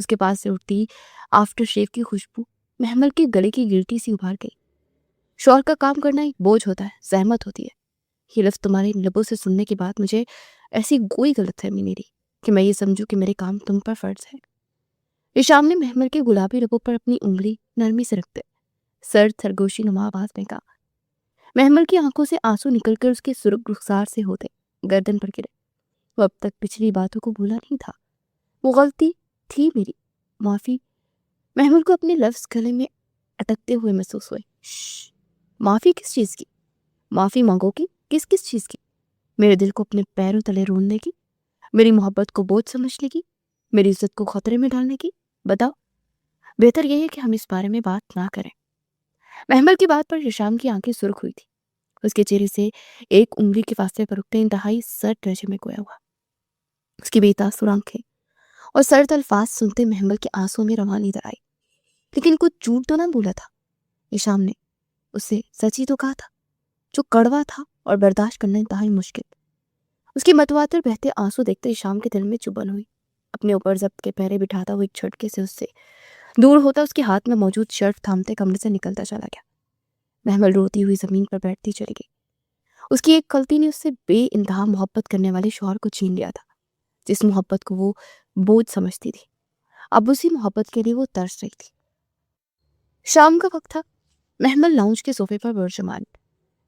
اس کے پاس سے اٹھتی آفٹر شیو کی خوشبو محمل کے گلے کی گلٹی سی ابھار گئی. شوہر کا کام کرنا ایک بوجھ ہوتا ہے، زحمت ہوتی ہے. یہ لفظ تمہارے لبوں سے سننے کے بعد مجھے ایسی کوئی غلط فہمی نہیں رہی کہ میں یہ سمجھوں کہ میرے کام تم پر فرض ہے. ایشام نے محمل کے گلابی لبوں پر اپنی انگلی نرمی سے رکھتے سرد سرگوشی نما آواز میں کہا. محمل کی آنکھوں سے آنسو نکل کر اس کے سرخ رخسار سے ہوتے گردن پر گرے. وہ اب تک پچھلی باتوں کو بھولا نہیں تھا. وہ غلطی تھی میری، معافی. محمل کو اپنے لفظ گلے میں اٹکتے ہوئے محسوس ہوئے. معافی کس چیز کی؟ معافی مانگو گی کس چیز کی؟ میرے دل کو اپنے پیروں تلے روننے کی؟ میری محبت کو بوجھ سمجھنے کی؟ میری عزت کو خطرے میں ڈالنے کی؟ بتاؤ. بہتر یہ ہے کہ ہم اس بارے میں بات نہ کریں. محمل کی بات پر شام کی آنکھیں سرخ ہوئی تھی. اس کے چہرے سے ایک انگلی کے فاصلے پر رکتے انتہائی سرد لہجے میں گویا ہوا. اس کی بے تاثر آنکھیں اور سرد الفاظ سنتے محمل کے آنسوں میں روانی در آئی. لیکن کچھ جھوٹ تو نہ بولا تھا. ایشام نے اس سے سچ ہی تو کہا تھا، جو کڑوا تھا اور برداشت کرنا انتہائی مشکل. اس کی متواتر بہتے آنسو دیکھتے ایشام کے دل میں چبھن ہوئی. اپنے اوپر ضبط کے پہرے بٹھاتا وہ ایک جھٹکے سے اس سے دور ہوتا اس کے ہاتھ میں موجود شرٹ تھامتے کمرے سے نکلتا چلا گیا. محمل روتی ہوئی زمین پر بیٹھتی چلی گئی. اس کی ایک غلطی نے اس سے بے انتہا محبت کرنے والے شوہر کو چھین لیا تھا، جس محبت کو وہ بوجھ سمجھتی تھی. اب اسی محبت کے لیے وہ ترس رہی تھی. شام کا وقت تھا. محمل لاؤنج کے صوفے پر برجمان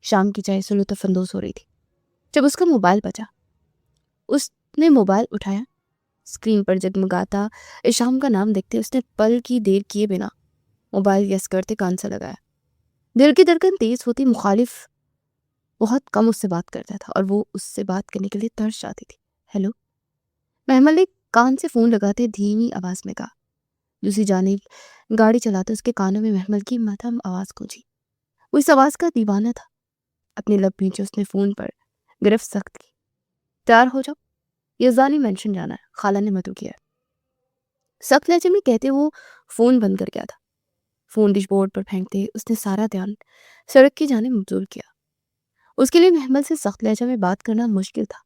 شام کی چائے سے لطف اندوز ہو رہی تھی جب اس کا موبائل بجا. اس نے موبائل اٹھایا. اسکرین پر جگمگاتا ایشام کا نام دیکھتے اس نے پل کی دیر کیے بنا موبائل یس کرتے کان سے لگایا. دل کی دھڑکن تیز ہوتی. مخالف بہت کم اس سے بات کرتا تھا اور وہ اس سے بات کرنے کے لیے ترس جاتی تھی. ہیلو. محمل نے کان سے فون لگاتے دھیمی آواز میں کہا. دوسری جانب گاڑی چلاتے اس کے کانوں میں محمل کی مدھم آواز گونجی. وہ اس آواز کا دیوانہ تھا. اپنے لب بھینچے اس نے فون پر گرفت سخت کی. تیار ہو جاؤ، یزدانی مینشن جانا ہے، خالہ نے مدعو کیا. سخت لہجے میں کہتے وہ فون بند کر گیا تھا. فون ڈش بورڈ پر پھینکتے اس نے سارا دھیان سڑک کی جانب مبذول کیا. اس کے لیے محمل سے سخت لہجہ میں بات کرنا مشکل تھا،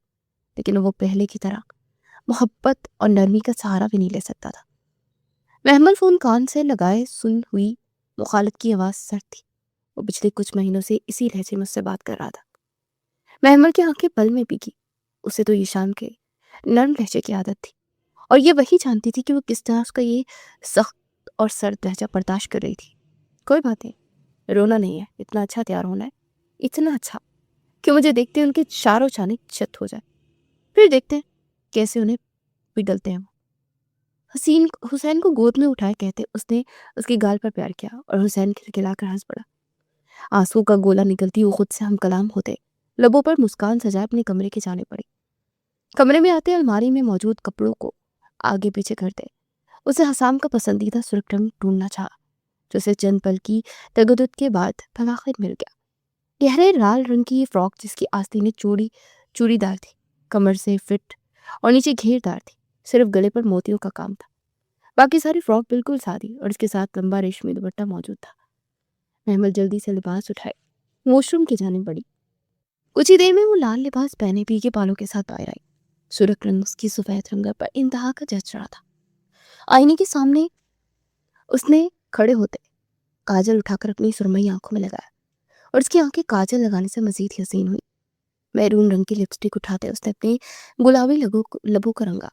لیکن وہ پہلے کی طرح محبت اور نرمی کا سہارا بھی نہیں لے سکتا تھا. محمل فون کان سے لگائے سن ہوئی مخالف کی آواز سرد تھی. وہ پچھلے کچھ مہینوں سے اسی لہجے میں اس سے بات کر رہا تھا. محمل کی آنکھیں پل میں بھیگی. اسے تو ایشان کے نرم لہجے کی عادت تھی اور یہ وہی جانتی تھی کہ وہ کس طرح اس کا یہ سخت اور سرد لہجہ برداشت کر رہی تھی. کوئی بات نہیں، رونا نہیں ہے، اتنا اچھا تیار ہونا ہے، اتنا اچھا کہ مجھے دیکھتے ان کے چاروں چانے چت ہو جائے، پھر دیکھتے ہیں کیسے انہیں پگھلتے ہیں. حسین کو گود میں اٹھائے کہتے اس نے اس کی گال پر پیار کیا اور حسین کھلکھلا کر ہنس پڑا. آنسو کا گولا نکلتی وہ خود سے ہم کلام ہوتے لبوں پر مسکان سجائے اپنے کمرے کے جانے پڑی. کمرے میں آتے الماری میں موجود کپڑوں کو آگے پیچھے کرتے اسے حسام کا پسندیدہ سرخ رنگ ڈھونڈنا چاہا جو اسے چند پل کی تردد کے بعد بلاخر مل گیا. گہرے لال رنگ کی یہ فراک جس کی آستینیں چوڑی دار تھی، کمر سے فٹ اور نیچے گھیر دار تھی، صرف گلے پر موتیوں کا کام تھا. باقی ساری فراک بالکل سادی اور اس کے ساتھ لمبا ریشمی دوپٹہ موجود تھا. محمل جلدی سے لباس اٹھائے واش روم کی جانب بڑھی. کچھ ہی دیر میں وہ لال لباس پہنے پی کے بالوں کے ساتھ باہر آئی. سرخ رنگ اس کی سفید رنگ پر انتہا کا جچ رہا تھا. آئینے کے سامنے اس نے کھڑے ہوتے کاجل اٹھا کر اپنی سرمئی آنکھوں میں لگایا اور اس کی آنکھیں کاجل لگانے سے مزید حسین ہوئی. میرون رنگ کی لپسٹک اٹھاتے اس نے اپنی گلابی لبوں کا رنگا.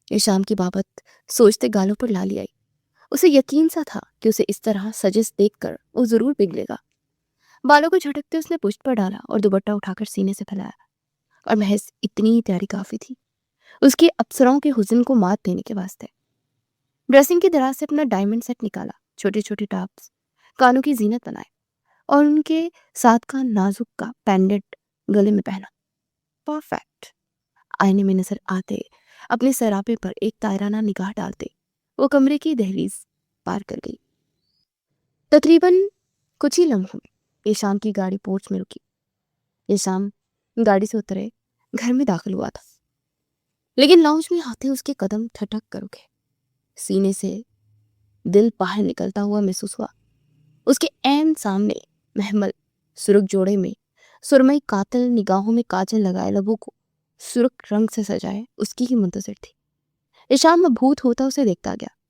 ایشام کی بابت سوچتے گالوں پر لالی آئی. اسے یقین سا تھا کہ اسے اس طرح سجس دیکھ کر وہ ضرور پگھلے گا. بالوں کو جھٹکتے اس نے پشت پر ڈالا اور دوپٹہ اٹھا کر سینے سے پھیلایا اور محض اتنی ہی تیاری کافی تھی اس کے افسروں کے حزن کو مات دینے کے واسطے. ڈریسنگ کے دراز سے اپنا ڈائمنڈ سیٹ نکالا، چھوٹے چھوٹے ٹاپس کانوں کی زینت بنائے اور ان کے ساتھ کا نازک کا پینڈنٹ گلے میں پہنا. پرفیکٹ. آئینے میں نظر آتے اپنے سراپے پر ایک تائرانہ نگاہ ڈالتے وہ کمرے کی دہلیز پار کر گئی. تقریباً کچھ ہی لمحوں میں ایشام کی گاڑی پورچ میں رکی. ایشام گاڑی سے اترے گھر میں داخل ہوا تھا، لیکن لاؤنج میں آتے اس کے قدم ٹھٹک کر رکے. سینے سے دل باہر نکلتا ہوا محسوس ہوا. اس کے عین سامنے محمل سرخ جوڑے میں سرمئی قاتل نگاہوں میں کاجل لگائے لبوں کو سرخ رنگ سے سجائے اس کی ہی منتظر تھی. ایشام مبہوت ہوتا اسے دیکھتا گیا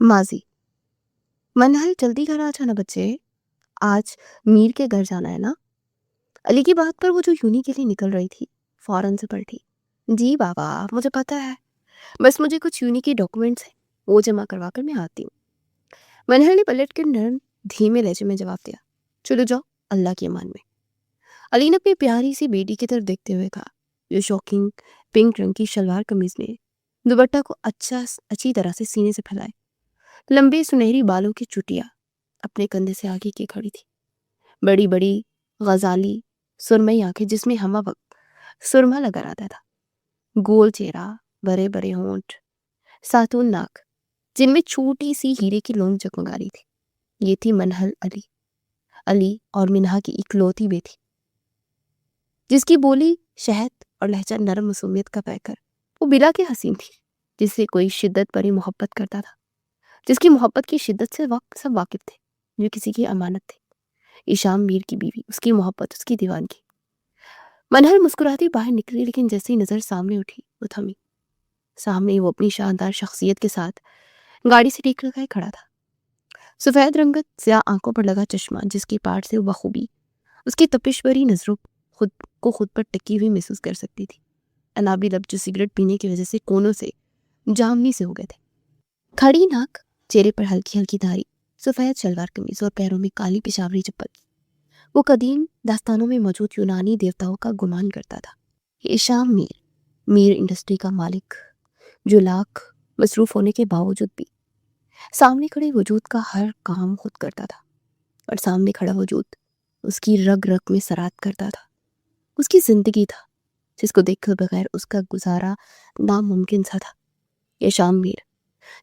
ماضی: منحل جلدی گھر آ جانا بچے، آج میر کے گھر جانا ہے نا؟ علی کی بات پر وہ جو یونی کے لیے نکل رہی تھی فوراً سے پلٹی. جی بابا مجھے پتا ہے، بس مجھے کچھ یونی کے ڈاکومنٹس ہیں، وہ جمع کروا کر میں آتی ہوں. منہل نے پلٹ کر نرم دھیمے لہجے میں جواب دیا. چلو جاؤ اللہ کی امان میں. علی نے اپنی پیاری سی بیٹی کی طرف دیکھتے ہوئے کہا، جو شوکنگ پنک رنگ کی شلوار قمیض میں دوپٹہ کو اچھی طرح سے سینے سے پھیلائے، لمبے سنہری بالوں کی چٹیاں اپنے کندھے سے آگے کی کھڑی تھی. بڑی بڑی غزالی سرمئی آنکھیں جس میں ہم وقت سرما لگا رہتا تھا، گول چہرہ، بڑے بڑے ہونٹ، ساتون ناک جن میں چھوٹی سی ہیرے کی لونگ جگمگا رہی تھی. یہ تھی منہل علی اور منہا کی اکلوتی بیٹی، جس کی بولی، شہد اور لہجہ نرم معصومیت کا پیکر. وہ بلا کے حسین تھی، جس سے کوئی شدت بری محبت کرتا تھا، جس کی محبت کی شدت سے سب واقف تھے، جو کسی کی امانت تھے. ایشام میر کی بیوی، اس کی محبت، اس کی دیوانگی. منہل مسکراتی باہر نکلی، لیکن جیسے ہی نظر سامنے اٹھی وہ تھمی. سامنے وہ اپنی شاندار شخصیت کے ساتھ گاڑی سے ٹیک لگائے کھڑا تھا. سفید رنگت سیاہ آنکھوں پر لگا چشمہ جس کی پاٹ سے بخوبی اس کی تپش بری نظروں خود پر ٹکی ہوئی محسوس کر سکتی تھی. انابی لب جو سگریٹ پینے کی وجہ سے کونوں سے جامنی سے ہو گئے تھے، کھڑی ناک، چہرے پر ہلکی ہلکی دھاری، سفید شلوار قمیض اور پیروں میں کالی پشاوری چپل. وہ قدیم داستانوں میں موجود یونانی دیوتاؤں کا گمان کرتا تھا. ایشام میر انڈسٹری کا مالک، جو لاکھ مصروف ہونے کے باوجود بھی سامنے کھڑے وجود کا ہر کام خود کرتا تھا، اور سامنے کھڑا وجود اس کی رگ رگ میں سرات کرتا تھا. اس کی زندگی تھا جس کو دیکھ کر بغیر اس کا گزارا ناممکن سا تھا. ایشام میر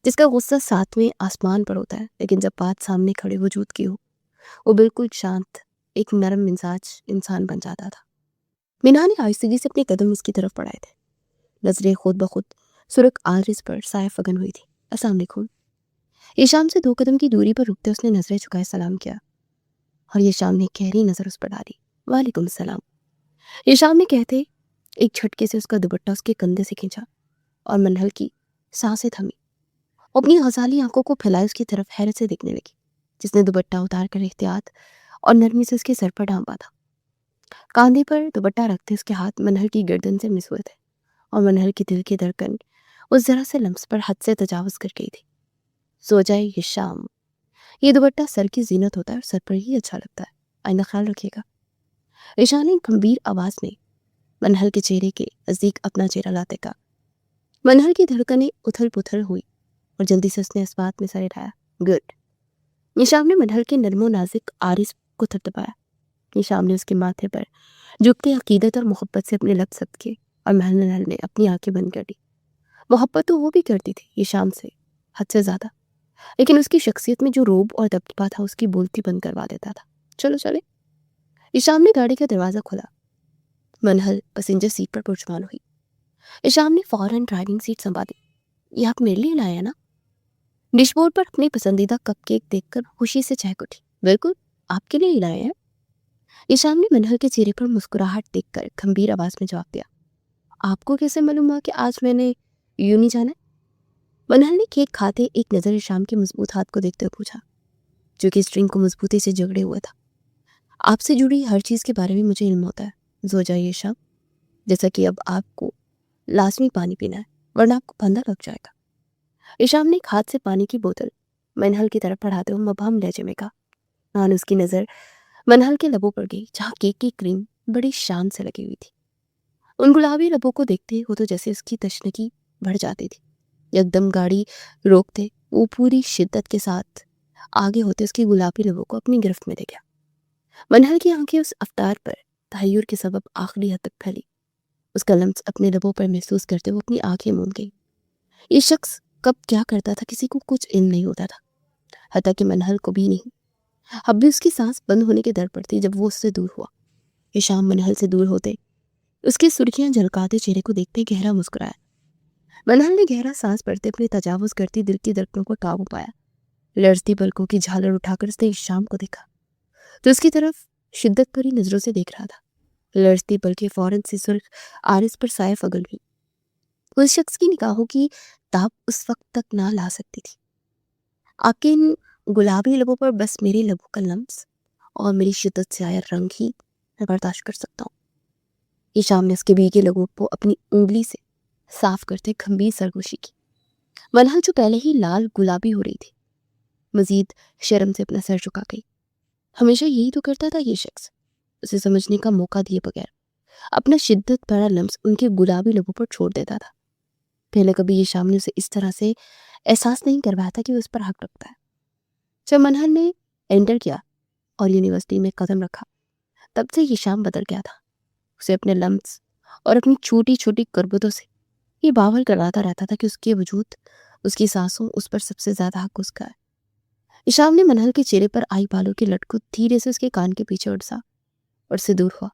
جس کا غصہ 7ویں آسمان پر ہوتا ہے، لیکن جب بات سامنے کھڑے وجود کی ہو وہ بالکل شانت، ایک نرم مزاج انسان بن جاتا تھا. مینا نے آہستگی سے اپنے قدم اس کی طرف بڑھائے تھے. نظریں خود بخود سرخ آرز پر سایہ فگن ہوئی تھی. السلام علیکم. ایشام سے 2 قدم کی دوری پر رکتے اس نے نظریں چکائے سلام کیا، اور ایشام نے گہری نظر اس پر ڈالی. وعلیکم السلام. ایشام نے کہتے ایک جھٹکے سے اس کا دوپٹہ اس کے کندھے سے کھینچا، اور منہل کی سانسیں تھمی. اپنی غزالی آنکھوں کو پھیلائے اس کی طرف حیرت سے دیکھنے لگی، جس نے دوپٹہ اتار کر احتیاط اور نرمی سے اس کے سر پر ڈھانپا تھا. کاندھے پر دوپٹہ رکھتے اس کے ہاتھ منہل کی گردن سے مس ہوئے تھے، اور منہل کی دل کی دھڑکن اس ذرا سے لمس پر حد سے تجاوز کر گئی تھی. سو جائے ایشام، یہ دوپٹہ سر کی زینت ہوتا ہے اور سر پر ہی اچھا لگتا ہے، آئندہ خیال رکھیے گا. ایشام نے گمبھیر آواز میں منہل کے چہرے کے نزدیک اپنا چہرہ لاتے کہا. منہل کی دھڑکنیں اتھل پتھل ہوئی اور جلدی سے اس نے اس بات میں سر اٹھایا. گڈ. ایشام نے منہل کے نرم و نازک آرز کو تھپتھپایا. ایشام نے اس کے ماتھے پر جھک کے عقیدت اور محبت سے اپنے لب سب کیے، اور منہل نے اپنی آنکھیں بند کر دی. محبت تو وہ بھی کرتی تھی ایشام سے، حد سے زیادہ، لیکن اس کی شخصیت میں جو روب اور دبدبا تھا اس کی بولتی بند کروا دیتا تھا. چلو چلے. ایشام نے گاڑی کا دروازہ کھولا. منہل پسنجر سیٹ پر پرچمان ہوئی. ایشام نے فوراً ڈرائیونگ سیٹ سنبھالی. یہ آپ میرے لیے لائے ہیں نا؟ ڈش بورڈ پر اپنی پسندیدہ کپ کیک دیکھ کر خوشی سے چہک اٹھی. بالکل آپ کے لیے ہی لائے ہیں. ایشام نے منہل کے چہرے پر مسکراہٹ دیکھ کر گمبھیر آواز میں جواب دیا. آپ کو کیسے معلوم ہوا کہ آج میں نے یونی جانا ہے؟ منہل نے کیک کھاتے ایک نظر ایشام کے مضبوط ہاتھ کو دیکھتے ہوئے پوچھا، جو کہ اسٹرنگ کو مضبوطی سے جگڑے ہوا تھا. آپ سے جڑی ہر چیز کے بارے میں مجھے علم ہوتا ہے زوجہ ایشام، جیسا کہ اب آپ کو لازمی پانی پینا ہے ورنہ آپ کو پھندا لگ جائے گا. ایشام نے ایک ہاتھ سے پانی کی بوتل منہل کی طرف بڑھاتے ہوئے مبہم لہجے میں کہا. اس کی نظر منہل کے لبوں پر گئی جہاں کیک کی کریم بڑی شان سے لگی ہوئی تھی. ان گلابی لبوں کو دیکھتے ہو تو جیسے اس کی تشنگی بڑھ جاتی تھی. یک دم گاڑی روکتے وہ پوری شدت کے ساتھ آگے ہوتے اس کی گلابی لبوں کو اپنی گرفت میں لے گیا. منہل کی آنکھیں اس افطار پر تحیر کے سبب آخری حد تک پھیلی. اس کا لمس اپنے لبوں پر محسوس کرتے وہ اپنی آنکھیں موند گئی. یہ شخص کب کیا کرتا تھا کسی کو کچھ علم نہیں ہوتا تھا، حتیٰ کہ منہل کو بھی نہیں. اب بھی اس کی سانس بند ہونے کے در پر تھی جب وہ اس سے دور ہوا. ایشام منہل سے دور ہوتے اس کی سرخیاں جھلکاتے چہرے کو دیکھتے گہرا مسکرایا. منہل نے گہرا سانس بھرتے اپنے تجاوز کرتی دل کی دھڑکنوں کو قابو پایا. لرزتی پلکوں کی جھالر اٹھا کر اس نے ایشام کو دیکھا تو اس کی طرف شدت بھری نظروں سے دیکھ رہا تھا. لرزتی پلکیں فوراً سے سرخ آرز پر سایہ فگن ہوئی. اس شخص کی نگاہوں کی تاب اس وقت تک نہ لا سکتی تھی. آپ کے ان گلابی لبوں پر بس میرے لبوں کا لمس اور میری شدت سے آیا رنگ ہی میں برداشت کر سکتا ہوں۔ یہ شام نے اس کے بھیگے لبوں کو اپنی انگلی سے صاف کرتے گھمبیر سرگوشی کی۔ منہل جو پہلے ہی لال گلابی ہو رہی تھی مزید شرم سے اپنا سر جھکا گئی۔ ہمیشہ یہی تو کرتا تھا یہ شخص، اسے سمجھنے کا موقع دیے بغیر اپنا شدت بھرا لمس ان کے گلابی لبوں پر چھوڑ دیتا تھا۔ پہلے کبھی یہ شام نے اسے اس طرح سے احساس نہیں کروایا تھا کہ وہ اس پر حق رکھتا ہے۔ جب منہل نے انٹر کیا اور یونیورسٹی میں قدم رکھا تب سے یہ شام بدل گیا تھا۔ اسے اپنے لمس اور اپنی چھوٹی چھوٹی کربتوں سے یہ باور کراتا رہتا تھا کہ اس کے وجود، اس کی سانسوں، اس پر سب سے زیادہ حق اس کا ہے۔ ایشام نے منہل کے چہرے پر آئی بالوں کی لٹ کو دھیرے سے اس کے کان کے پیچھے اڑسا اور اس سے دور ہوا۔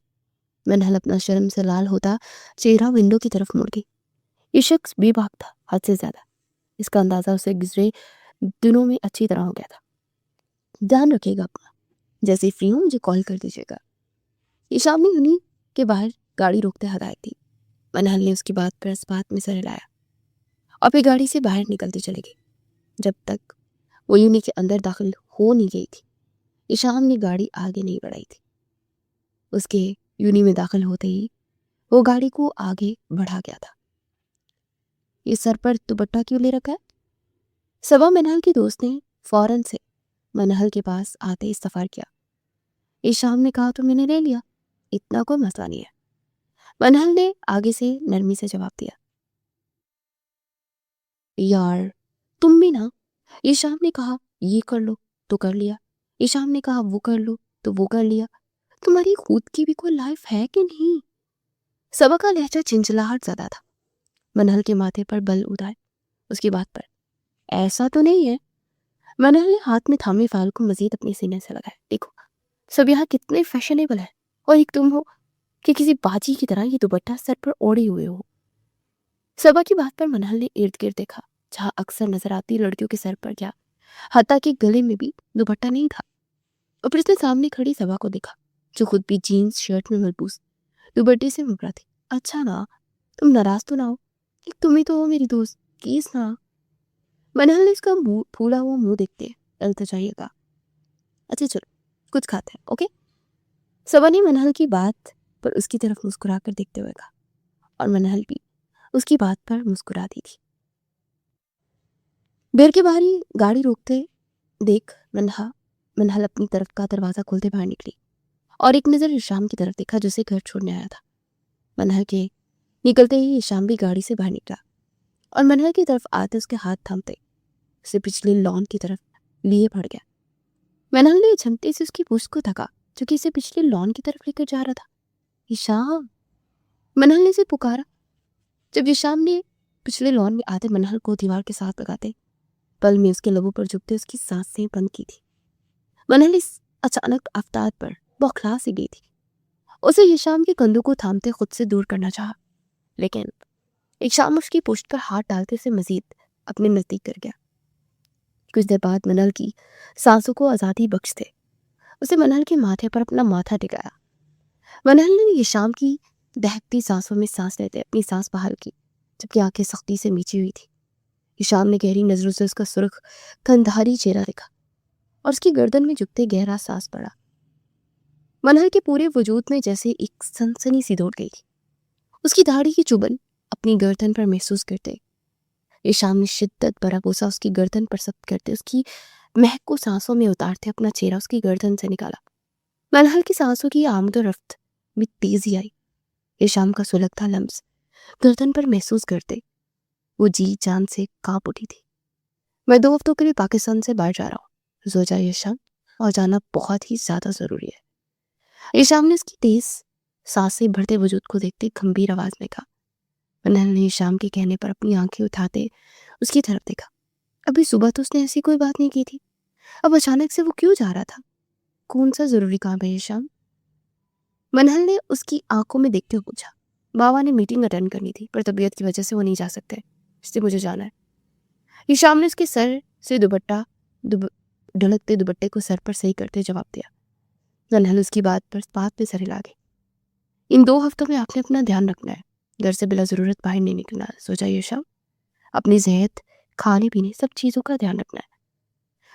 منہل اپنا شرم سے لال ہوتا چہرہ ونڈو کی طرف مڑ گئی۔ یہ شخص بے باک تھا حد سے زیادہ، اس کا اندازہ اسے گزرے دنوں میں اچھی طرح ہو گیا تھا۔ دھیان رکھے گا اپنا، جیسے فری ہوں مجھے کال کر دیجیے گا۔ ایشام نے انہیں کے باہر گاڑی روکتے ہدایت دی۔ منہل نے اس کی بات پر اس بات میں سر ہلایا اور پھر گاڑی سے باہر نکلتے چلے گئے۔ جب تک وہ یونی کے اندر داخل ہو نہیں گئی تھی ایشام نے گاڑی آگے نہیں بڑھائی تھی۔ اس کے یونی میں داخل ہوتے ہی وہ گاڑی کو آگے بڑھا گیا تھا۔ یہ سر پر دوپٹہ کیوں لے رکھا ہے؟ صبح منہل کے دوست نے فوراً سے منہل کے پاس آتے استفسار کیا۔ ایشام نے کہا تو میں نے لے لیا، اتنا کوئی مسئلہ نہیں ہے۔ منہل نے آگے سے نرمی سے جواب دیا۔ یار تم بھی نا، ایشام نے کہا یہ کر لو تو کر لیا، ایشام نے کہا وہ کر لو تو وہ کر لیا، تمہاری خود کی بھی کوئی لائف ہے کہ نہیں؟ صبا کا لہجہ چنچلاہٹ زدہ تھا۔ منہل کے ماتھے پر بل اڑائے اس کی بات پر۔ ایسا تو نہیں ہے۔ منہل نے ہاتھ میں تھامی فائل کو مزید اپنے سینے سے لگایا۔ دیکھو سب یہاں کتنے فیشنیبل ہے اور ایک تم ہو کہ کسی باجی کی طرح یہ دوپٹہ سر پر اوڑے ہوئے ہو۔ صبا کی بات پر منہل نے ارد گرد دیکھا، جہاں اکثر نظر آتی لڑکیوں کے سر پر گیا، حتیٰ کہ گلے میں بھی دوپٹہ نہیں تھا۔ اور پھر اس نے سامنے کھڑی صبا کو دیکھا جو خود بھی جینز شرٹ میں ملبوس دوپٹے سے مبرا تھی۔ اچھا نا، تم ناراض تو نہ ہو، ایک تم ہی تو ہو میری دوست، پلیز نا۔ منہل نے اس کا پھولا ہوا منہ دیکھتے التجائیے کہا، اچھا چلو کچھ کھاتے ہیں، اوکے؟ صبا نے منہل کی بات پر اس کی طرف مسکرا کر دیکھتے ہوئے کہا، اور منہل بھی اس کی بات پر مسکرا دی تھی۔ بیر کے باہر ہی گاڑی روکتے دیکھ منہل اپنی طرف کا دروازہ کھولتے باہر نکلی اور ایک نظر ایشام کی طرف دیکھا جسے گھر چھوڑنے آیا تھا۔ منہل کے نکلتے ہی ایشام بھی گاڑی سے باہر نکلا اور منہل کی طرف آتے اس کے ہاتھ تھامتے اسے پچھلی لان کی طرف لیے بڑھ گیا۔ منہل نے جھمتے سے اس کی پوچھ کو تھکا جو کہ اسے پچھلی لان کی طرف لے کر جا رہا تھا۔ ایشام، منہل نے اسے پکارا۔ جب ایشام نے پچھلے لان میں آتے منہل کو دیوار کے ساتھ لگاتے پل میں اس کے لبوں پر جھکتے اس کی سانسیں بند کی تھی۔ منہل اس اچانک افتاد پر بوکھلا سی گئی تھی۔ اسے ایشام کے کندھوں کو تھامتے خود سے دور کرنا چاہا، لیکن ایشام اس کی پشت پر ہاتھ ڈالتے اسے مزید اپنے نزدیک کر گیا۔ کچھ دیر بعد منہل کی سانسوں کو آزادی بخشتے اسے منہل کے ماتھے پر اپنا ماتھا ٹکایا۔ منہل نے ایشام کی دہکتی سانسوں میں سانس لیتے اپنی سانس بحال کی، جبکہ آنکھیں سختی سے میچی ہوئی تھی۔ ایشام نے گہری نظروں سے اس کا سرخ کندھاری چہرہ دیکھا اور اس کی گردن میں جھکتے گہرا سانس پڑا۔ منہل کے پورے وجود میں جیسے ایک سنسنی سی دوڑ گئی تھی۔ اس کی داڑھی کی چبھن اپنی گردن پر محسوس کرتے ایشام نے شدت بھرا بوسہ اس کی گردن پر ضبط کرتے اس کی مہک کو سانسوں میں اتارتے اپنا چہرہ اس کی گردن سے نکالا۔ منہل کی سانسوں کی آمد و رفت میں تیزی آئی۔ ایشام کا سلگتا لمس گردن پر محسوس کرتے وہ جی جان سے کانپ اٹھی تھی۔ میں 2 ہفتوں کے لیے پاکستان سے باہر جا رہا ہوں زوجہ ایشام، اور جانا بہت ہی زیادہ ضروری ہے۔ ایشام نے اس کی تیز سانسیں بڑھتے وجود کو دیکھتے گھمبیر آواز میں کہا۔ منہل نے ایشام کے کہنے پر اپنی آنکھیں اٹھاتے اس کی طرف دیکھا۔ ابھی صبح تو اس نے ایسی کوئی بات نہیں کی تھی، اب اچانک سے وہ کیوں جا رہا تھا؟ کون سا ضروری کام ہے ایشام؟ منہل نے اس کی آنکھوں میں دیکھتے ہوئے پوچھا۔ بابا نے میٹنگ اٹینڈ کرنی تھی پر طبیعت کی وجہ سے وہ نہیں جا سکتے، اس لیے مجھے جانا ہے۔ ایشام نے اس کے سر سے ڈھلکتے دوپٹے کو سر پر صحیح کرتے جواب دیا۔ منہل اس کی بات پہ سر ہلا گئی۔ ان 2 ہفتوں میں آپ نے اپنا دھیان رکھنا ہے، گھر سے بلا ضرورت باہر نہیں نکلنا، سوچا ایشام، اپنی صحت، کھانے پینے سب چیزوں کا دھیان رکھنا ہے۔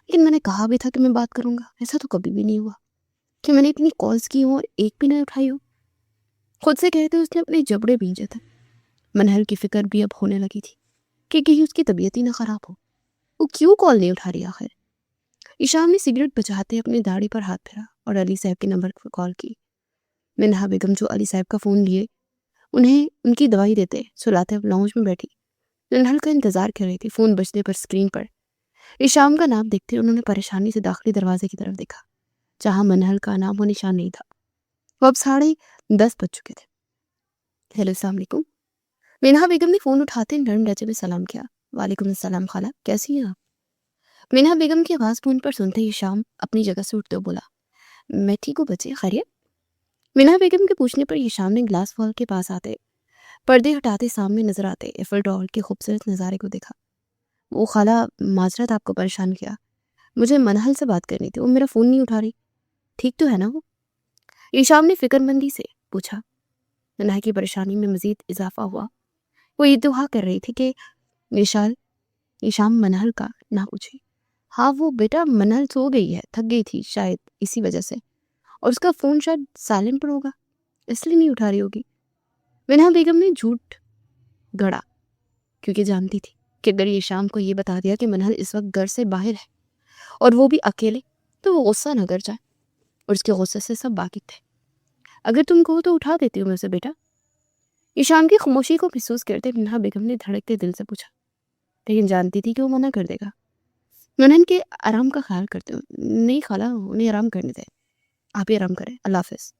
لیکن میں نے کہا بھی تھا کہ میں بات کروں گا، ایسا تو کبھی بھی نہیں ہوا کہ میں نے اتنی کالز کی ہوں اور ایک بھی نہیں اٹھائی ہو۔ خود سے کہتے اس نے اپنے جبڑے بھیجے تھے۔ منہل کی فکر بھی اب ہونے لگی تھی کہ کہیں اس کی طبیعت ہی نہ خراب ہو۔ وہ کیوں کال نہیں اٹھا رہی آخر؟ ایشان نے سگریٹ بجھاتے اپنی داڑھی پر ہاتھ پھیرا اور علی صاحب کے نمبر پر کال کی۔ منہا بیگم جو علی صاحب کا فون لیے انہیں ان کی دوائی دیتے سلاتے لاؤنج میں بیٹھی منہل کا انتظار کر رہی تھی۔ فون بجنے پر اسکرین پر ایشان کا نام دیکھتے انہوں نے پریشانی سے داخلی دروازے کی طرف دیکھا جہاں منہل کا نام و نشان نہیں تھا۔ وہ اب 10:30 بج چکے تھے۔ ہیلو، السلام علیکم۔ منہا بیگم نے فون اٹھاتے نرم لہجے میں سلام کیا۔ وعلیکم السلام خالہ، کیسی ہیں آپ؟ منہا بیگم کی آواز فون پر سنتے ہی شام اپنی جگہ سے اٹھتے بولا، میں ٹھیک ہوں بچے، خیریت؟ منہا بیگم کے پوچھنے پر شام نے گلاس وال کے پاس آتے پردے ہٹاتے سامنے نظر آتے ایفل ٹاور کے خوبصورت نظارے کو دیکھا۔ وہ خالہ، معذرت آپ کو پریشان کیا، مجھے منہل سے بات کرنی تھی، وہ میرا فون نہیں اٹھا رہی، ٹھیک تو ہے نا وہ؟ ایشام نے فکر مندی سے پوچھا۔ منہا کی پریشانی میں مزید اضافہ ہوا۔ وہ یہ دعا کر رہی تھی کہ ایشام منہل کا نہ پوچھے۔ ہاں وہ بیٹا منہل سو گئی ہے، تھک گئی تھی شاید اسی وجہ سے، اور اس کا فون شاید سائلنٹ پر ہوگا اس لیے نہیں اٹھا رہی ہوگی۔ منہا بیگم نے جھوٹ گڑا کیونکہ جانتی تھی کہ اگر یہ شام کو یہ بتا دیا کہ منہل اس وقت گھر سے باہر ہے اور وہ بھی اکیلے تو وہ غصہ نہ کر جائے، اور اس کے غصے سے سب واقف تھے۔ اگر تم کہو تو اٹھا دیتی ہوں میں اسے بیٹا۔ ایشان کی خاموشی کو محسوس کرتے منہا بیگم نے دھڑکتے دل سے پوچھا، لیکن جانتی تھی کہ وہ منع کر دے گا۔ منہل کے آرام کا خیال کرتے ہو؟ نہیں خالہ، انہیں آرام کرنے دیں، آپ ہی آرام کریں، اللہ حافظ۔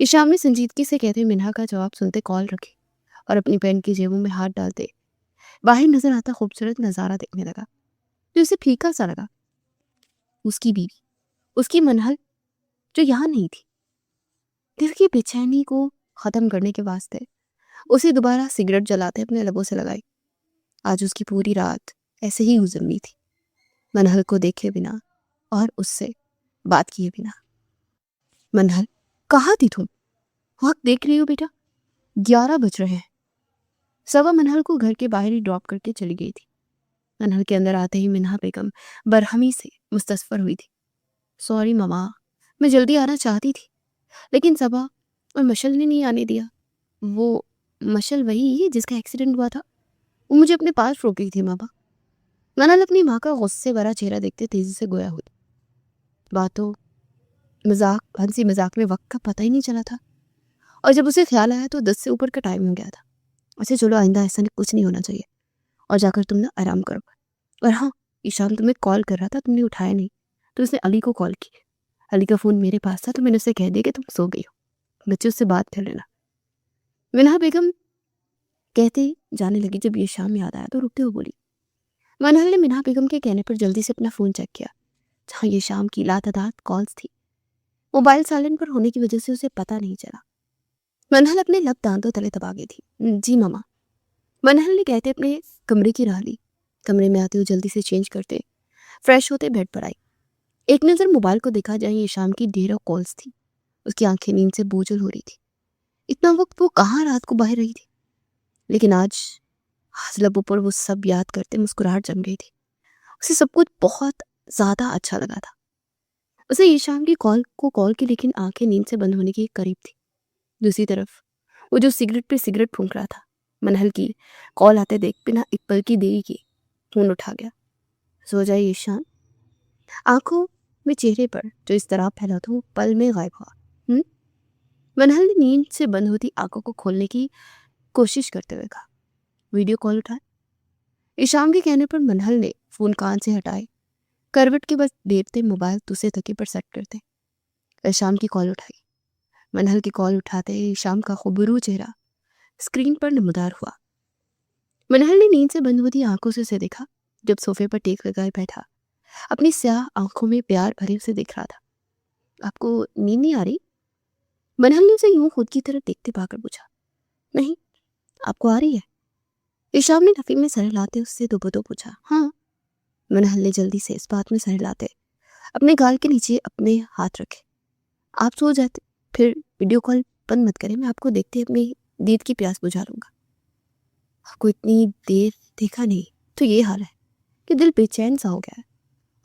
ایشان نے سنجیدگی سے کہتے منہا کا جواب سنتے کال رکھی اور اپنی پین کی جیبوں میں ہاتھ ڈالتے باہر نظر آتا خوبصورت نظارہ دیکھنے لگا جو اسے پھیکا سا لگا۔ اس کی بیوی، اس کی منہل جو یہاں نہیں تھی۔ دل کی بے چینی کو ختم کرنے کے واسطے اسے دوبارہ سگریٹ جلاتے اپنے لبوں سے لگائی۔ آج اس کی پوری رات ایسے ہی گزرنی تھی، منہل کو دیکھے بنا اور اس سے بات کیے بنا۔ منہل، کہاں تھی تم؟ وقت دیکھ رہی ہو بیٹا، 11 بج رہے ہیں۔ صبح منہل کو گھر کے باہر ہی ڈراپ کر کے چلی گئی تھی۔ منہل کے اندر آتے ہی منہا بیگم برہمی سے مستصفر ہوئی تھی۔ سوری ماما، میں جلدی آنا چاہتی تھی لیکن صبا اور مشل نے نہیں آنے دیا۔ وہ مشل وہی جس کا ایکسیڈنٹ ہوا تھا، وہ مجھے اپنے پاس روک گئی تھی ماما۔ منہل اپنی ماں کا غصے بھرا چہرہ دیکھتے تیزی سے گویا ہوئی۔ باتوں مذاق ہنسی مذاق میں وقت کا پتہ ہی نہیں چلا تھا، اور جب اسے خیال آیا تو 10 سے اوپر کا ٹائم ہو گیا تھا۔ اچھا چلو، آئندہ ایسا کچھ نہیں ہونا چاہیے، اور جا کر تم نے آرام کرو۔ اور ہاں، ایشان تمہیں کال کر رہا تھا، تم نے اٹھایا نہیں تو اس نے علی کو کال کی۔ علی کا فون میرے پاس تھا تو میں نے اسے کہہ دیا کہ تم سو گئی ہو، بچے اس سے بات کر لینا۔ منہا بیگم کہتے جانے لگی جب یہ شام یاد آیا تو رکتے ہوئے بولی۔ منہل نے منہا بیگم کے کہنے پر جلدی سے اپنا فون چیک کیا جہاں یہ شام کی لاتعداد کالز تھی۔ موبائل سائلنٹ پر ہونے کی وجہ سے اسے پتہ نہیں چلا۔ منہل اپنے لب دانتوں تلے دبا گئی تھی۔ جی ماما، منہل نے کہتے اپنے کمرے کی راہ لی۔ کمرے میں آتے ہوئے جلدی سے چینج کرتے فریش ہوتے بیڈ پر آئی۔ ایک نظر موبائل کو دیکھا جہاں یہ شام کی ڈھیروں کالز تھی۔ اس کی آنکھیں نیند سے بوجھل ہو رہی تھی۔ اتنا وقت وہ کہاں رات کو باہر رہی تھی، لیکن آج لبوں پر وہ سب یاد کرتے مسکراہٹ جم گئی تھی۔ اسے سب کچھ بہت زیادہ اچھا لگا تھا۔ اسے یہ شام کی کال کی لیکن آنکھیں نیند سے بند ہونے کے قریب تھی۔ دوسری طرف وہ جو سگریٹ پہ سگریٹ پھونک رہا تھا، منہل کی کال آتے دیکھ بنا ایک پل کی دیری کی فون اٹھا گیا۔ سو جائے ایشان، آنکھوں میں چہرے پر جو اضطراب پھیلا تھا وہ پل میں غائب ہوا۔ منہل نے نیند سے بند ہوتی آنکھوں کو کھولنے کی کوشش کرتے ہوئے کہا، ویڈیو کال اٹھائے۔ ایشان کے کہنے پر منہل نے فون کان سے ہٹائے، کروٹ کے بس دیرتے موبائل دوسرے تکے پر سیٹ کرتے ایشان کی کال اٹھائی۔ منہل کی کال اٹھاتے ایشان کا خوبرو چہرہ اسکرین پر نمودار ہوا۔ منہل نے نیند سے بند ہوتی آنکھوں سے اسے دیکھا جب صوفے پر ٹیک لگائے بیٹھا اپنی سیاہ آنکھوں میں پیار بھرے اسے دیکھ رہا تھا۔ آپ کو نیند نہیں آ رہی؟ منہل نے اسے یوں خود کی طرف دیکھتے پا کر پوچھا۔ نہیں، آپ کو آ رہی ہے؟ ایشان نے نفی میں سر ہلاتے اس سے دوبدو پوچھا۔ ہاں، منہل نے جلدی سے اس بات میں سر ہلاتے اپنے گال کے نیچے اپنے ہاتھ رکھے۔ آپ سو جاتے پھر ویڈیو کال بند مت کریں، میں آپ کو دیکھتے اپنی دید کی پیاس بجھا لوں گا۔ آپ کو اتنی دیر دیکھا نہیں تو یہ حال ہے کہ دل بے چین سا ہو گیا ہے۔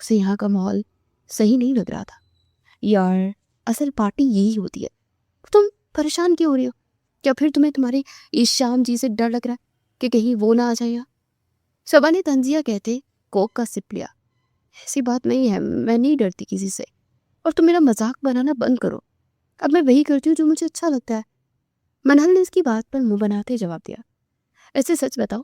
اسے یہاں کا ماحول صحیح نہیں لگ رہا تھا. یار اصل پارٹی یہی ہوتی ہے. تم پریشان کیوں ہو رہی ہو؟ کیا پھر تمہیں تمہارے اس شام جی سے ڈر لگ رہا ہے کہ کہیں وہ نہ آ جائے یہاں؟ صبا نے طنزیہ کہتے کوک کا سپ لیا. ایسی بات نہیں ہے، میں نہیں ڈرتی کسی سے، اور تم میرا مذاق بنانا بند کرو. اب میں وہی کرتی ہوں جو مجھے اچھا لگتا ہے. منہل نے اس کی بات پر منہ بناتے جواب دیا. ایسے سچ بتاؤ،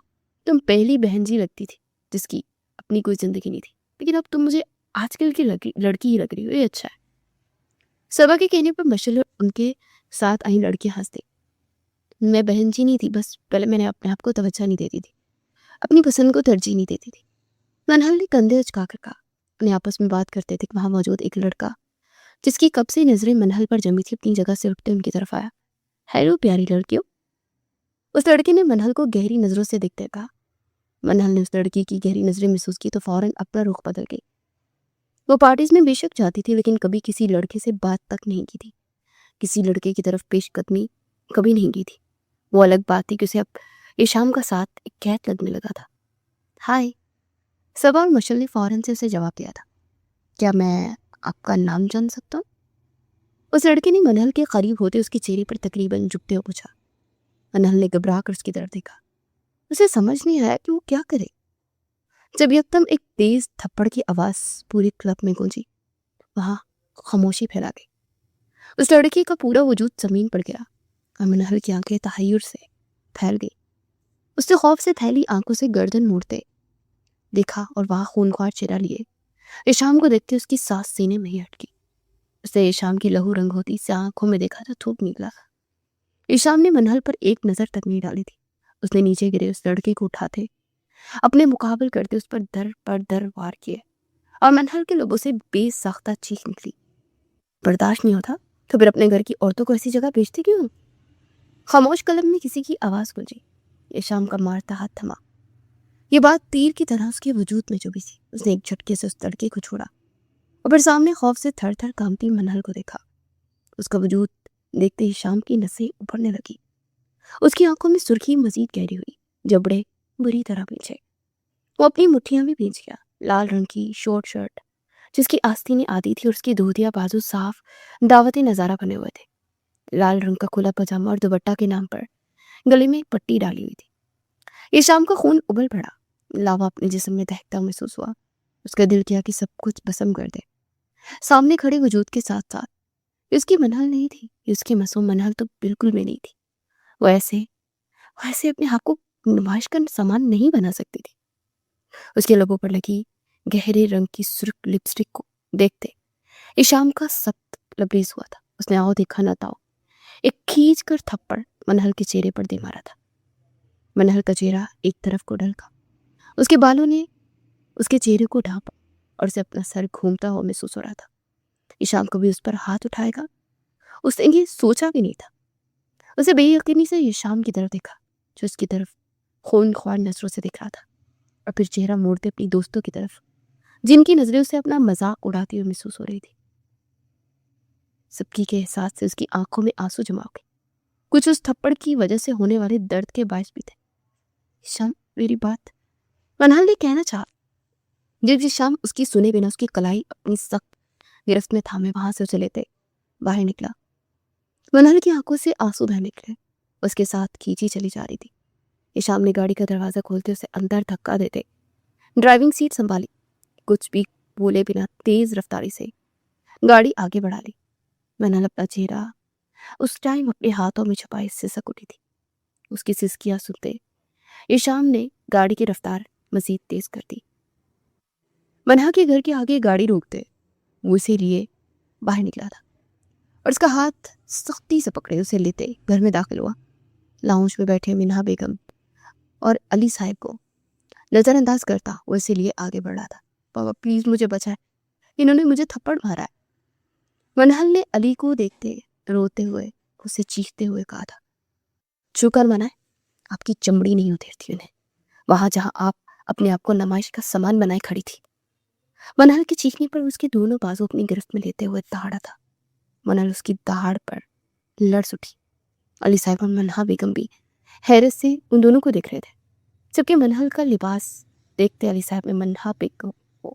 تم پہلی بہن جی لگتی تھی جس کی اپنی کوئی زندگی نہیں تھی، لیکن اب تم مجھے آج کل کی لڑکی ہی لگ رہی ہو. یہ اچھا ہے. صبا کے کہنے پر مشل ان کے ساتھ آئی لڑکیاں ہنس دی. میں بہن جی نہیں تھی، بس پہلے میں نے اپنے آپ کو توجہ نہیں دیتی تھی، اپنی پسند کو ترجیح نہیں دیتی تھی. منہل نے کندھے اچکا کر کہا. اپنے آپس میں بات کرتے تھے کہ وہاں موجود ایک لڑکا جس کی کب سے نظریں منہل پر جمی تھی اپنی جگہ سے اٹھتے ان کی طرف آیا. ہیلو پیاری لڑکیوں. اس لڑکے نے منہل کو گہری نظروں سے دیکھتے کہا. منہل نے اس لڑکی کی گہری نظریں محسوس کی تو فوراً اپنا رخ بدل گئی. وہ پارٹیز میں بے شک جاتی تھی لیکن کبھی کسی لڑکے سے بات تک نہیں کی تھی، کسی لڑکے کی طرف پیش قدمی کبھی نہیں کی تھی. وہ الگ بات تھی کہ اسے اب یہ شام کا ساتھ ایک قید لگنے لگا تھا. ہائے. صبا اور مشل نے فوراً سے اسے جواب دیا تھا. کیا میں آپ کا نام جان سکتا ہوں؟ اس لڑکے نے منہل کے قریب ہوتے اس کے چہرے پر تقریباً جھکتے ہوئے پوچھا. منہل نے گھبرا کر اس کی طرف دیکھا. اسے سمجھ نہیں آیا کہ وہ کیا کرے جب یکدم ایک تیز تھپڑ کی آواز پورے کلب میں گونجی. وہاں خاموشی پھیلا گئی. اس لڑکی کا پورا وجود زمین پر گرا اور منہل کی آنکھیں تحیر سے پھیل گئی. اس نے خوف سے پھیلی آنکھوں سے گردن موڑتے دیکھا اور وہاں خونخوار چہرہ لیے ایشام کو دیکھتے اس کی سانس سینے میں ہی اٹکی. اس نے ایشام کی لہو رنگ ہوتی سے آنکھوں میں دیکھا تو تھوک نکلا. ایشام نے منہل پر ایک نظر تک نہیں ڈالی تھی. اس نے نیچے گرے اس لڑکے کو اٹھاتے اپنے مقابل کرتے اس پر در وار کیے اور منہل کے لبوں سے بے ساختہ چیخ نکلی. برداشت نہیں ہوتا تو پھر اپنے گھر کی عورتوں کو ایسی جگہ بھیجتے کیوں؟ خاموش قلب میں کسی کی آواز گونجی. ایشام کا مارتا ہاتھ تھما. یہ بات تیر کی طرح اس کے وجود میں چبھی تھی. اس نے ایک جھٹکے سے اس لڑکے کو چھوڑا اور پھر سامنے خوف سے تھر تھر کانپتی منہل کو دیکھا. اس کا وجود دیکھتے ہی شام کی نسیں ابھرنے لگی. اس کی آنکھوں میں سرخی مزید گہری ہوئی، جبڑے بری طرح بھیجے. وہ اپنی مٹھیاں بھی بھیج گیا. لال رنگ کی شورٹ شرٹ جس کی آستینیں آدھی تھی اور اس کی دھوتیا بازو صاف دعوتی نظارہ بنے ہوئے تھے. لال رنگ کا کھلا پاجامہ اور دوپٹہ کے نام پر گلے میں ایک پٹی ڈالی ہوئی تھی. یہ شام کا خون ابل پڑا. لاوا اپنے جسم میں دہتا محسوس ہوا. اس کا دل کیا کہ سب کچھ بسم کر دے. سامنے کھڑے وجود کے ساتھ ساتھ اس کی منہل نہیں تھی. اس کی معصوم منہل تو بالکل بھی نہیں تھی. وہ ایسے اپنے آپ کو نمائش کا سامان نہیں بنا سکتی تھی. اس کے لبوں پر لگی گہرے رنگ کی سرخ لپسٹک کو دیکھتے ایشام کا سخت لبریز ہوا تھا. اس نے آؤ دیکھا نہ تاؤ ایک کھینچ کر تھپڑ منہل کے چہرے پر دے مارا تھا. منہل کا چہرہ ایک طرف کو ڈھلکا. اس کے بالوں نے اس کے چہرے کو ڈھانپا اور اسے اپنا سر گھومتا ہوا محسوس ہو رہا تھا. ایشام کبھی اس پر ہاتھ اٹھائے گا اس نے یہ سوچا بھی نہیں تھا. اسے بے یقینی سے ایشام کی طرف دیکھا جو اس کی طرف خون خوار نظروں سے دیکھ رہا تھا اور پھر چہرہ موڑتے اپنی دوستوں کی طرف جن کی نظریں اسے اپنا مذاق اڑاتی ہوئی محسوس ہو رہی تھی. سب کی کے احساس سے اس کی آنکھوں میں آنسو جمع ہو گئے. کچھ اس تھپڑ کی وجہ سے ہونے والے درد کے باعث بھی تھے. شام میری بات منہل نے کہنا چاہا. جب شام اس کی سنے بنا اس کی کلائی اپنی سخت گرفت میں تھامے وہاں سے اسے لیتے باہر نکلا. منہل کی آنکھوں سے آنسو بہنے نکلے. اس کے ساتھ کھینچی چلی جا رہی تھی. ایشام نے گاڑی کا دروازہ کھولتے اسے اندر دھکا دیتے ڈرائیونگ سیٹ سنبھالی. کچھ بھی بولے بنا تیز رفتاری سے گاڑی آگے بڑھا لی. منہل اپنا چہرہ اس ٹائم اپنے ہاتھوں میں چھپائے سسک اٹھی تھی. اس کی سسکیاں سنتے ایشام نے گاڑی کی رفتار مزید تیز کر دی. منہا کے گھر کے آگے گاڑی روکتے وہ اسے لیے باہر نکلا تھا اور اس کا ہاتھ سختی سے پکڑے اسے لیتے گھر میں داخل ہوا. لاؤنج میں بیٹھے منہا بیگم اور علی صاحب کو نظر انداز کرتا وہ اسے لیے آگے بڑھ رہا تھا. بابا پلیز مجھے بچائے، انہوں نے مجھے تھپڑ مارا ہے. منہل نے علی کو دیکھتے روتے ہوئے اسے چیختے ہوئے کہا تھا. شکر منائے آپ کی چمڑی نہیں اترتی انہیں وہاں جہاں آپ اپنے آپ کو نمائش کا سامان بنائے کھڑی تھی. منہل کے چیخنے پر اس کے دونوں بازو اپنی گرفت میں لیتے ہوئے دہاڑا تھا. منہل اس کی دہاڑ پر لرز اٹھی. علی صاحب اور منہا بیگم بھی حیرت سے ان دونوں کو دیکھ رہے تھے. جبکہ منہل کا لباس دیکھتے علی صاحب نے منہا بیگم کو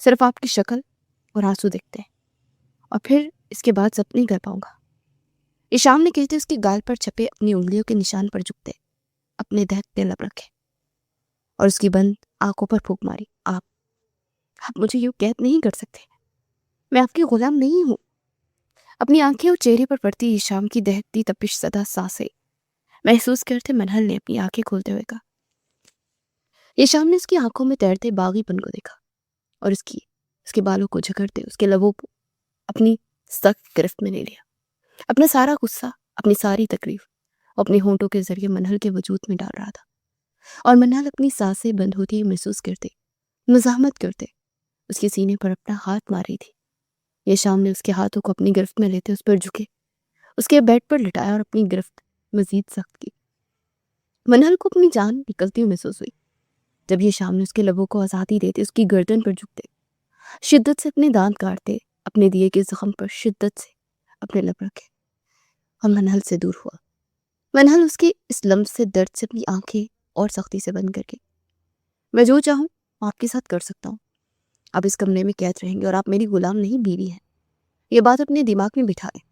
صرف آپ کی شکل اور آنسو دکھتے ہیں، اور پھر اس کے بعد ضبط نہیں کر پاؤں گا۔ ایشام نے کہتے اس کی گال پر چھپے اپنی انگلیوں کے نشان پر جھکتے اپنے دہتے لب رکھے اور اس کی بند آنکھوں پر پھونک ماری۔ آپ مجھے یوں قید نہیں کر سکتے، میں آپ کی غلام نہیں ہوں۔ اپنی آنکھیں اور چہرے پر پڑتی ایشام کی دہتی تپش زدہ سانسیں محسوس کرتے منہل نے اپنی آنکھیں کھولتے ہوئے کہا۔ ایشام نے اس کی آنکھوں میں تیرتے باغی پن کو دیکھا اور اس کے بالوں کو جھکڑتے اس کے لبوں کو اپنی سخت گرفت میں لے لیا۔ اپنا سارا غصہ، اپنی ساری تکلیف اپنے ہونٹوں کے ذریعے منہل کے وجود میں ڈال رہا تھا، اور منہل اپنی سانسیں بند ہوتی محسوس کرتے، مزاحمت کرتے اس کے سینے پر اپنا ہاتھ مار رہی تھی۔ یہ شام نے اس کے ہاتھوں کو اپنی گرفت میں لیتے اس پر جھکے، اس کے بیڈ پر لٹایا اور اپنی گرفت مزید سخت کی۔ منہل کو اپنی جان نکلتی ہوئی محسوس ہوئی جب یہ شام نے اس کے لبوں کو آزادی دیتے اس کی گردن پر جھکتے، شدت سے اپنے دانت کاٹتے، اپنے دیے کے زخم پر شدت سے اپنے لب رکھے اور منہل سے دور ہوا۔ منہل اس کے اس لمس سے درد سے اپنی آنکھیں اور سختی سے بند کر کے، میں جو چاہوں آپ کے ساتھ کر سکتا ہوں، آپ اس کمرے میں قید رہیں گے اور آپ میری غلام نہیں بیوی ہیں، یہ بات اپنے دماغ میں بٹھا لیں۔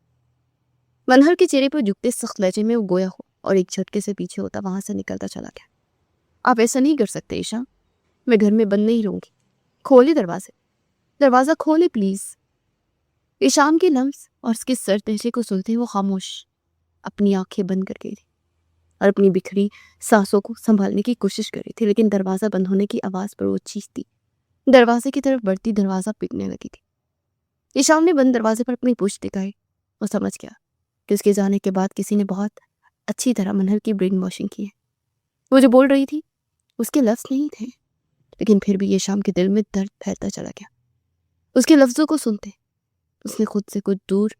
منہل کے چہرے پر جھکتے سخت لہجے میں وہ گویا ہو اور ایک جھٹکے سے پیچھے ہوتا وہاں سے نکلتا چلا گیا۔ آپ ایسا نہیں کر سکتے ایشا، میں گھر میں بند نہیں رہوں گی، کھولے دروازہ کھولے پلیز۔ ایشام کے لمس اور اس کے سر لہجے کو سنتے وہ خاموش اپنی آنکھیں بند کر گئی تھی اور اپنی بکھری سانسوں کو سنبھالنے کی کوشش کر رہی تھی، لیکن دروازہ بند ہونے کی آواز پر وہ چیختی دروازے کی طرف بڑھتی دروازہ پٹنے لگی تھی۔ ایشام نے بند دروازے پر اپنی پوچھ دکھائی، وہ سمجھ گیا کہ اس کے جانے کے بعد کسی نے بہت اچھی طرح منہل کی برین واشنگ کی ہے۔ وہ جو بول رہی تھی اس کے لفظ نہیں تھے، لیکن پھر بھی ایشام کے دل میں درد پھیلتا چلا گیا۔ اس کے لفظوں کو سنتے اس نے خود سے کچھ دور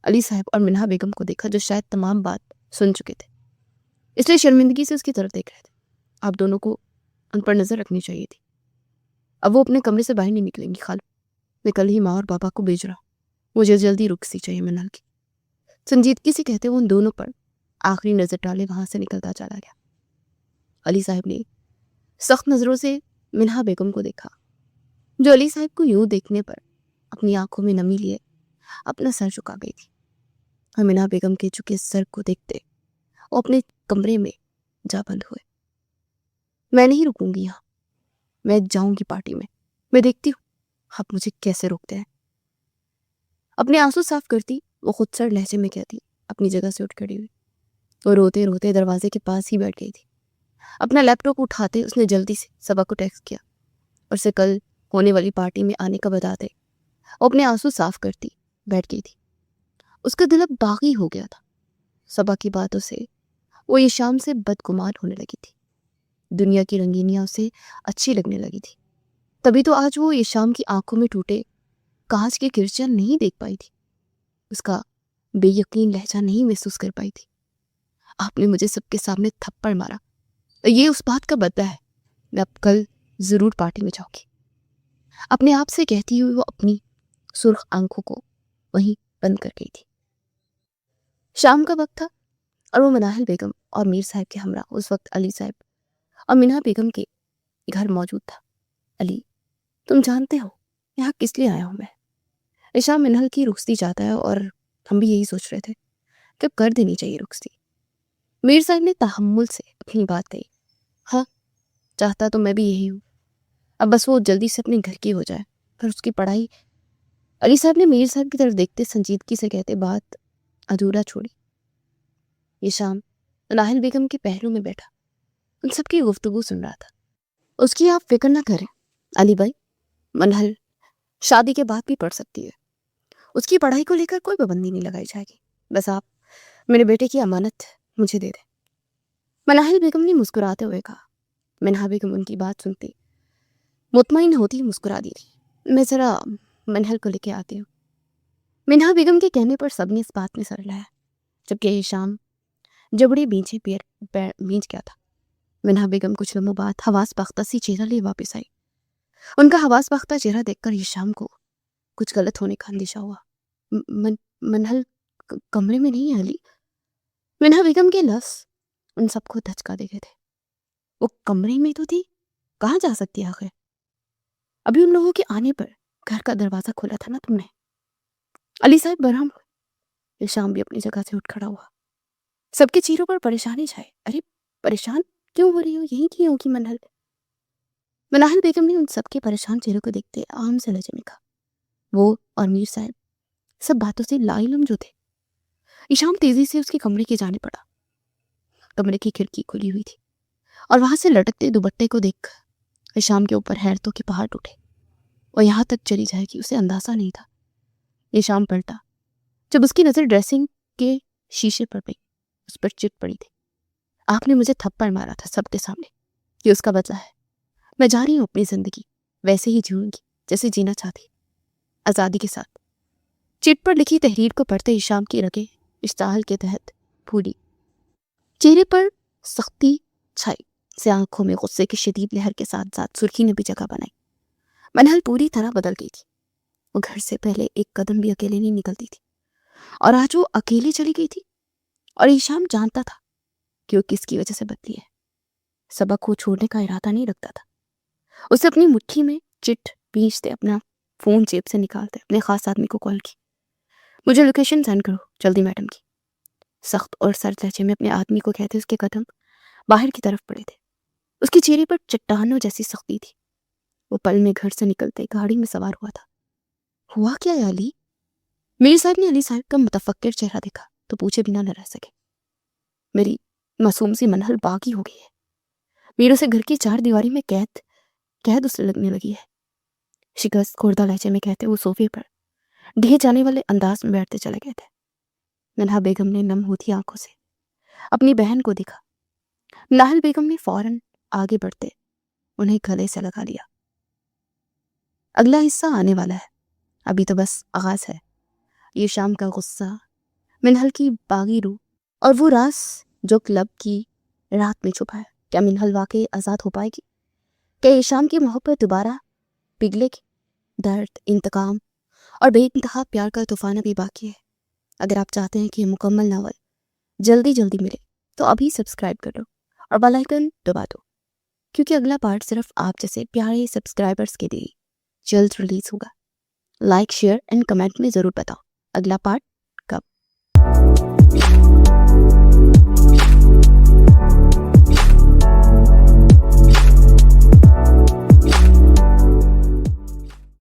علی صاحب اور منہا بیگم کو دیکھا جو شاید تمام بات سن چکے تھے، اس لیے شرمندگی سے اس کی طرف دیکھ رہے تھے۔ آپ دونوں کو ان پر نظر رکھنی چاہیے تھی۔ اب وہ اپنے کمرے سے باہر نہیں نکلیں گی خالو، میں کل ہی ماں اور بابا کو بھیج رہا ہوں، مجھے جلدی رخصتی چاہیے منہل کی۔ سنجیدگی سے کہتے وہ ان دونوں پر آخری نظر ڈالے وہاں سے نکلتا چلا گیا۔ علی صاحب نے سخت نظروں سے منہا بیگم کو دیکھا جو علی صاحب کو یوں دیکھنے پر اپنی آنکھوں میں نمی لیے اپنا سر جھکا گئی تھی، اور منہا بیگم کے جھکے سر کو دیکھتے وہ اپنے کمرے میں جا بند ہوئے۔ میں نہیں رکوں گی یہاں، میں جاؤں گی پارٹی میں دیکھتی ہوں آپ مجھے کیسے روکتے ہیں۔ اپنے آنسو صاف کرتی وہ خود سر لہجے میں کہتی اپنی جگہ سے اٹھ کھڑی ہوئی۔ وہ روتے روتے دروازے کے پاس ہی بیٹھ گئی تھی۔ اپنا لیپ ٹاپ اٹھاتے اس نے جلدی سے صبا کو ٹیکسٹ کیا اور اسے کل ہونے والی پارٹی میں آنے کا بتاتے وہ اپنے آنسو صاف کرتی بیٹھ گئی تھی۔ اس کا دل اب باغی ہو گیا تھا۔ صبا کی باتوں سے وہ یہ شام سے بدگمان ہونے لگی تھی، دنیا کی رنگینیاں اسے اچھی لگنے لگی تھی۔ تبھی تو آج وہ یہ شام کی آنکھوں میں ٹوٹے کانچ کے کرچیاں نہیں دیکھ پائی تھی، اس کا بے یقین لہجہ نہیں محسوس کر پائی تھی۔ آپ نے مجھے سب کے سامنے تھپڑ مارا، یہ اس بات کا بدلہ ہے، میں اب کل ضرور پارٹی میں جاؤں گی، اپنے آپ سے کہتی ہوئی وہ اپنی سرخ آنکھوں کو وہیں بند کر گئی تھی۔ شام کا وقت تھا اور وہ مناہل بیگم اور میر صاحب کے ہمراہ اس وقت علی صاحب اور منہا بیگم کے گھر موجود تھا۔ علی، تم جانتے ہو یہاں کس لیے آیا ہوں میں؟ ایشا منہل کی رخصتی چاہتا ہے اور ہم بھی یہی سوچ رہے تھے کہ اب کر دینی چاہیے رخصتی۔ میر صاحب نے تحمل سے اپنی بات کہی۔ ہاں، چاہتا تو میں بھی یہی ہوں، اب بس وہ جلدی سے اپنے گھر کی ہو جائے، پھر اس کی پڑھائی۔ علی صاحب نے میر صاحب کی طرف دیکھتے سنجیدگی سے کہتے بات ادھورا چھوڑی۔ یہ شام مناہل بیگم کے پہلو میں بیٹھا ان سب کی گفتگو سن رہا تھا۔ اس کی آپ فکر نہ کریں علی بھائی، منہل شادی کے بعد بھی پڑھ سکتی ہے، اس کی پڑھائی کو لے کر کوئی پابندی نہیں لگائی جائے گی، بس آپ میرے بیٹے کی امانت مجھے دے دیں۔ مناہل بیگم نے مسکراتے ہوئے کہا۔ منہا بیگم ان کی بات سنتی مطمئن ہوتی مسکرا دی تھی۔ میں ذرا منہل کو لے کے آتی ہوں۔ منہا بیگم کے کہنے پر سب نے اس بات میں سر لایا، جبکہ یہ شام جبڑے بیچے بیچ گیا تھا۔ منہا بیگم کچھ لمحوں بعد حواس باختہ سی چہرہ لے واپس آئی۔ ان کا حواس باختہ چہرہ دیکھ کر یہ شام کو کچھ غلط ہونے کا اندیشہ ہوا۔ منہل کمرے میں نہیں ہے علی۔ منہا بیگم کے لفظ ان سب کو دھچکا دے گئے تھے۔ وہ کمرے میں تو تھی، کہاں جا سکتی ہے آخر؟ ابھی ان لوگوں کے آنے پر گھر کا دروازہ کھولا تھا نا تم نے۔ علی صاحب برہم ہوئے۔ شام بھی اپنی جگہ سے اٹھ کھڑا ہوا۔ سب کے چہروں پر پریشانی چھائے۔ ارے پریشان کیوں ہو رہی ہو؟ یہیں کی ہوگی منہل۔ منہل بیگم نے ان سب کے پریشان چہروں کو دیکھتے عام سے لہجے میں کہا، وہ اور میر صاحب سب باتوں سے لا علم جو تھے۔ ایشام تیزی سے اس کے کمرے کی جانب پڑا۔ کمرے کی کھڑکی کھلی ہوئی تھی اور وہاں سے لٹکتے دوپٹے کو دیکھ ایشام کے اوپر حیرتوں کے پہاڑ ٹوٹے۔ وہ یہاں تک چلی جائے گی اسے اندازہ نہیں تھا۔ ایشام پلٹا جب اس کی نظر ڈریسنگ کے شیشے پر پڑی۔ اس پر چٹ پڑی تھی، آپ نے مجھے تھپڑ مارا تھا سب کے سامنے، یہ اس کا بدلہ ہے۔ میں جا رہی ہوں اپنی زندگی ویسے ہی جیوں گی جیسے جینا چاہتی، آزادی کے ساتھ۔ چٹ پر لکھی تحریر کو پڑھتے ایشام کی رگیں اشتعال کے تحت پھولی۔ چہرے پر سختی چھائی سے آنکھوں میں غصے کی شدید لہر کے ساتھ ساتھ سرخی نے بھی جگہ بنائی۔ منہل پوری طرح بدل گئی تھی۔ وہ گھر سے پہلے ایک قدم بھی اکیلے نہیں نکلتی تھی اور آج وہ اکیلے چلی گئی تھی۔ اور ایشام جانتا تھا کہ وہ کس کی وجہ سے بدلی ہے۔ سبق کو چھوڑنے کا ارادہ نہیں رکھتا تھا۔ اسے اپنی مٹھی میں چٹ بیچتے اپنا فون جیب سے نکالتے اپنے خاص آدمی کو کال کی، مجھے لوکیشن سینڈ کرو جلدی میڈم کی۔ سخت اور سرد لہجے میں اپنے آدمی کو کہتے اس کے قدم باہر کی طرف پڑے تھے۔ اس کے چہرے پر چٹانوں جیسی سختی تھی۔ وہ پل میں گھر سے نکلتے گاڑی میں سوار ہوا تھا۔ ہوا کیا ہے علی؟ میر صاحب نے علی صاحب کا متفکر چہرہ دیکھا تو پوچھے بنا نہ رہ سکے۔ میری معصوم سی منہل باغی ہو گئی ہے۔ میرے سے گھر کی چار دیواری میں قید اسے لگنے لگی ہے۔ شکست خوردہ لہجے میں کہتے وہ صوفے پر ڈھے جانے والے انداز میں بیٹھتے چلے گئے تھے۔ ننہا بیگم نے نم ہوتی آنکھوں سے اپنی بہن کو دیکھا۔ ناہل بیگم نے فوراً آگے بڑھتے انہیں گلے سے لگا لیا۔ اگلا حصہ آنے والا ہے، ابھی تو بس آغاز ہے۔ یہ شام کا غصہ، منہل کی باغی روح اور وہ راز جو کلب کی رات میں چھپا ہے، کیا منہل واقعی آزاد ہو پائے گی؟ کیا یہ شام کی محبت دوبارہ پگھلے گی؟ درد، انتقام اور بے انتہا پیار کا طوفان ابھی باقی ہے۔ اگر آپ چاہتے ہیں کہ یہ مکمل ناول جلدی ملے تو ابھی سبسکرائب کر لو اور بیل آئیکن دبا دو، کیونکہ اگلا پارٹ صرف آپ جیسے پیارے سبسکرائبرز کے لیے جلد ریلیز ہوگا۔ لائک، شیئر اینڈ کمنٹ میں ضرور بتاؤ اگلا پارٹ کب۔